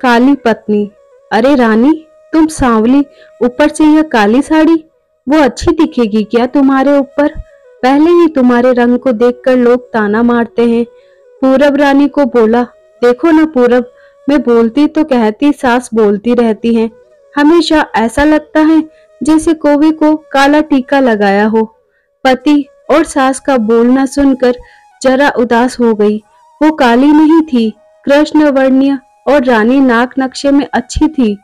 काली पत्नी। अरे रानी, तुम सांवली, ऊपर से यह काली साड़ी, वो अच्छी दिखेगी क्या तुम्हारे ऊपर? पहले ही तुम्हारे रंग को देखकर लोग ताना मारते हैं। पूरब रानी को बोला, देखो ना पूरब, मैं बोलती तो कहती सास बोलती रहती हैं। हमेशा ऐसा लगता है जैसे कोवी को काला टीका लगाया हो। पति और सास का बोलना सुनकर जरा उदास हो गई। वो काली नहीं थी, कृष्ण वर्णीय और रानी नाक नक्शे में अच्छी थी,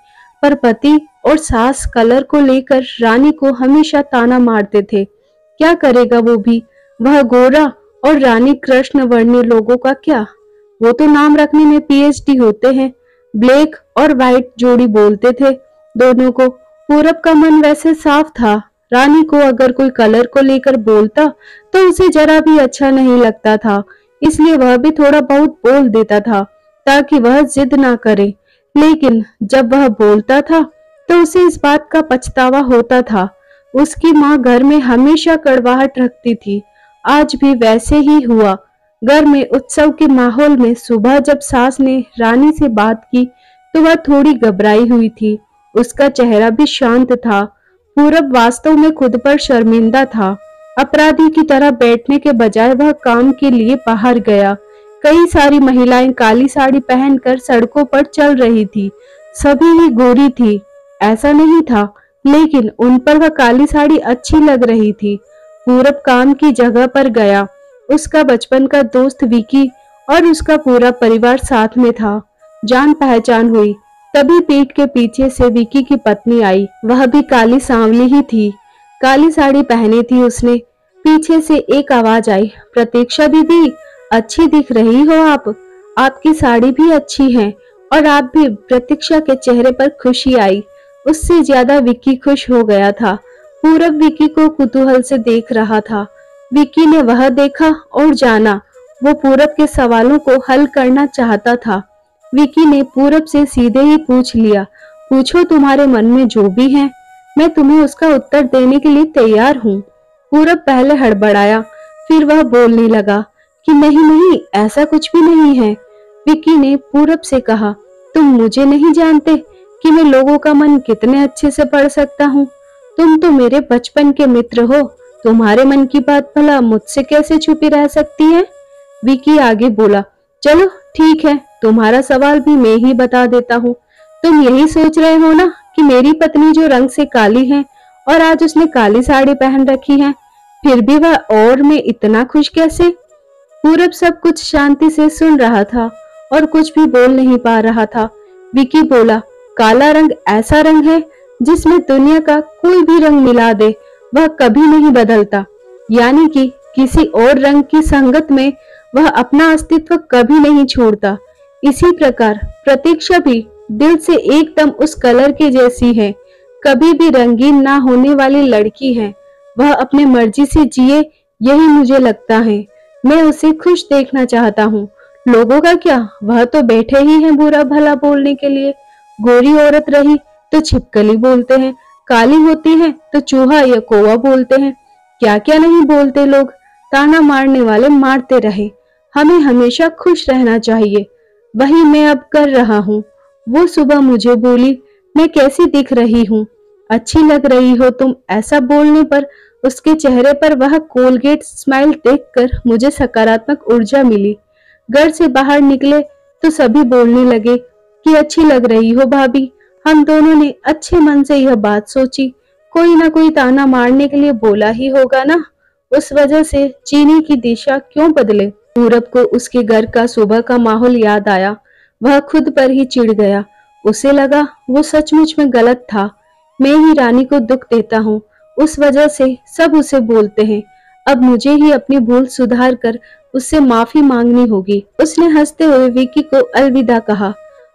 पर पति और सास कलर को लेकर रानी को हमेशा ताना मारते थे। क्या करेगा वो भी, वह गोरा और रानी कृष्ण वर्णीय। लोगों का क्या, वो तो नाम रखने में पीएचडी होते हैं। ब्लैक और व्हाइट जोड़ी बोलते थे दोनों को। पूरब का मन वैसे साफ था, रानी को अगर कोई कलर को लेकर बोलता तो उसे जरा भी अच्छा नहीं लगता था, इसलिए वह भी थोड़ा बहुत बोल देता था ताकि वह जिद ना करे। लेकिन जब वह बोलता था तो उसे इस बात का पछतावा होता था। उसकी माँ घर में हमेशा कड़वाहट रखती थी, आज भी वैसे ही हुआ। घर में उत्सव के माहौल में सुबह जब सास ने रानी से बात की तो वह थोड़ी घबराई हुई थी। उसका चेहरा भी शांत था। पूरब वास्तव में खुद पर शर्मिंदा था। अपराधी की तरह बैठने के बजाय वह काम के लिए बाहर गया। कई सारी महिलाएं काली साड़ी पहनकर सड़कों पर चल रही थी। सभी ही गोरी थी, ऐसा नहीं था, लेकिन उन पर वह काली साड़ी अच्छी लग रही थी। पूरब काम की जगह पर गया। उसका बचपन का दोस्त विकी और उसका पूरा परिवार साथ में था। जान पहचान हुई। तभी पीठ के पीछे से विकी की पत्नी आई। वह भी काली सांवली ही थी, काली साड़ी पहनी थी उसने। पीछे से एक आवाज आई, प्रतीक्षा दीदी, अच्छी दिख रही हो आप, आपकी साड़ी भी अच्छी है और आप भी। प्रतीक्षा के चेहरे पर खुशी आई। उससे ज्यादा विकी खुश हो गया था। पूरब विकी को कुतूहल से देख रहा था। विकी ने वह देखा और जाना। वो पूरब के सवालों को हल करना चाहता था। विकी ने पूरब से सीधे ही पूछ लिया, पूछो तुम्हारे मन में जो भी है, मैं तुम्हें उसका उत्तर देने के लिए तैयार हूँ। पूरब पहले हड़बड़ाया, फिर वह बोलने लगा कि नहीं नहीं, ऐसा कुछ भी नहीं है। विकी ने पूरब से कहा, तुम मुझे नहीं जानते कि मैं लोगों का मन कितने अच्छे से पढ़ सकता हूँ। तुम तो मेरे बचपन के मित्र हो, तुम्हारे मन की बात भला मुझसे कैसे छुपी रह सकती है? विकी आगे बोला, चलो ठीक है, तुम्हारा सवाल भी मैं ही बता देता हूँ। तुम यही सोच रहे हो ना कि मेरी पत्नी जो रंग से काली है और आज उसने काली साड़ी पहन रखी है, फिर भी वह और मैं इतना खुश कैसे? पूरब सब कुछ शांति से सुन रहा था और कुछ भी बोल नहीं पा रहा था। विकी बोला, काला रंग ऐसा रंग है जिसमें दुनिया का कोई भी रंग मिला दे वह कभी नहीं बदलता, यानी कि किसी और रंग की संगत में वह अपना अस्तित्व कभी नहीं छोड़ता। इसी प्रकार प्रतीक्षा भी दिल से एकदम उस कलर की जैसी है, कभी भी रंगीन ना होने वाली लड़की है। वह अपने मर्जी से जिए, यही मुझे लगता है। मैं उसे खुश देखना चाहता हूँ। लोगों का क्या, वह तो बैठे ही हैं बुरा भला बोलने के लिए। गोरी औरत रही तो छिपकली बोलते हैं, काली होती है तो चूहा या कौवा बोलते हैं। क्या क्या नहीं बोलते लोग। ताना मारने वाले मारते रहे, हमें हमेशा खुश रहना चाहिए। वही मैं अब कर रहा हूँ। वो सुबह मुझे बोली, मैं कैसी दिख रही हूँ, अच्छी लग रही हो तुम। ऐसा बोलने पर उसके चेहरे पर वह कोलगेट स्माइल देखकर मुझे सकारात्मक ऊर्जा मिली। घर से बाहर निकले तो सभी बोलने लगे कि अच्छी लग रही हो भाभी। हम दोनों ने अच्छे मन से यह बात सोची, कोई ना कोई ताना मारने के लिए बोला ही होगा ना, उस वजह से चीनी की दिशा क्यों बदले। पूरब को उसके घर का सुबह का माहौल याद आया। वह खुद पर ही चिढ़ गया। उसे लगा वो सचमुच में गलत था। मैं ही रानी को दुख देता हूँ, उस वजह से सब उसे बोलते हैं। अब मुझे ही अपनी भूल सुधार कर उससे माफी मांगनी होगी। उसने हंसते हुए विकी को अलविदा कहा।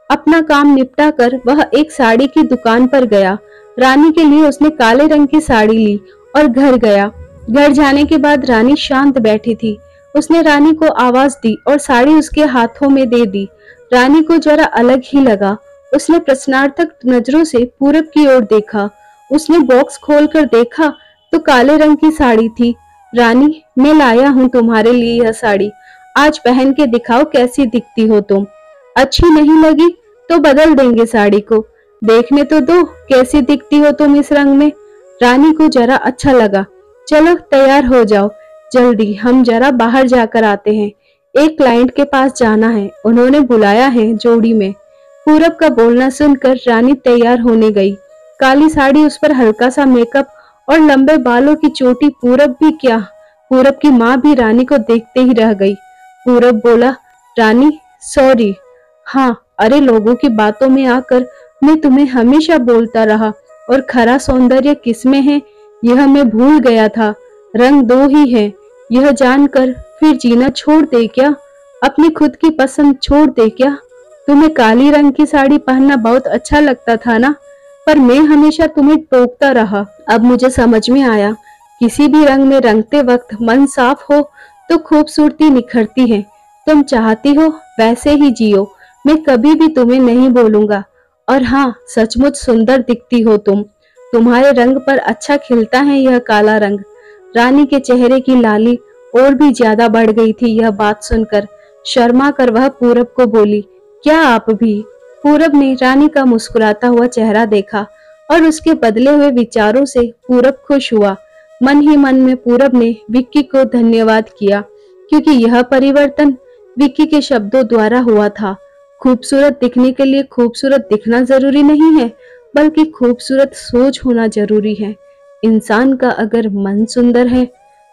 अपना काम निपटा कर वह एक साड़ी की दुकान पर गया। रानी के लिए उसने काले रंग की साड़ी ली और घर गया। घर जाने के बाद रानी शांत बैठी थी। उसने रानी को आवाज दी और साड़ी उसके हाथों में दे दी। रानी को जरा अलग ही लगा। उसने प्रश्नार्थक नजरों से पूरब की ओर देखा। उसने बॉक्स खोलकर देखा तो काले रंग की साड़ी थी। रानी, मैं लाया हूँ तुम्हारे लिए यह साड़ी, आज पहन के दिखाओ कैसी दिखती हो तुम। अच्छी नहीं लगी तो बदल देंगे साड़ी को। देखने तो दो कैसी दिखती हो तुम इस रंग में। रानी को जरा अच्छा लगा। चलो तैयार हो जाओ, जल्दी हम जरा बाहर जाकर आते हैं। एक क्लाइंट के पास जाना है, उन्होंने बुलाया है जोड़ी में। पूरब का बोलना सुनकर रानी तैयार होने गई। काली साड़ी, उस पर हल्का सा मेकअप और लंबे बालों की चोटी। पूरब भी क्या, पूरब की माँ भी रानी को देखते ही रह गई। पूरब बोला, रानी सॉरी। हाँ, अरे लोगों की बातों में आकर मैं तुम्हें हमेशा बोलता रहा, और खरा सौंदर्य किसमें है यह मैं भूल गया था। रंग दो ही है, यह जानकर फिर जीना छोड़ दे क्या? अपनी खुद की पसंद छोड़ दे क्या? तुम्हें काली रंग की साड़ी पहनना बहुत अच्छा लगता था ना, पर मैं हमेशा तुम्हें टोकता रहा। अब मुझे समझ में आया, किसी भी रंग में रंगते वक्त मन साफ हो तो खूबसूरती निखरती है। तुम चाहती हो वैसे ही जियो, मैं कभी भी तुम्हें नहीं बोलूंगा। और हाँ, सचमुच सुंदर दिखती हो तुम। तुम्हारे रंग पर अच्छा खिलता है यह काला रंग। रानी के चेहरे की लाली और भी ज्यादा बढ़ गई थी यह बात सुनकर। शर्मा कर वह पूरब को बोली, क्या आप भी? पूरब ने रानी का मुस्कुराता हुआ चेहरा देखा और उसके बदले हुए विचारों से पूरब खुश हुआ। मन ही मन में पूरब ने विक्की को धन्यवाद किया, क्योंकि यह परिवर्तन विक्की के शब्दों द्वारा हुआ था। खूबसूरत दिखने के लिए खूबसूरत दिखना जरूरी नहीं है, बल्कि खूबसूरत सोच होना जरूरी है। इंसान का अगर मन सुंदर है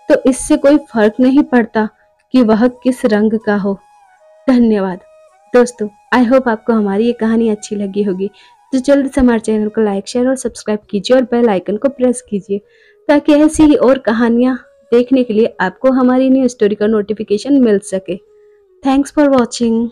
तो इससे कोई फर्क नहीं पड़ता कि वह किस रंग का हो। धन्यवाद दोस्तों, आई होप आपको हमारी ये कहानी अच्छी लगी होगी। तो जल्दी से हमारे चैनल को लाइक, शेयर और सब्सक्राइब कीजिए और बेल आइकन को प्रेस कीजिए, ताकि ऐसी ही और कहानियां देखने के लिए आपको हमारी न्यू स्टोरी का नोटिफिकेशन मिल सके। Thanks for watching.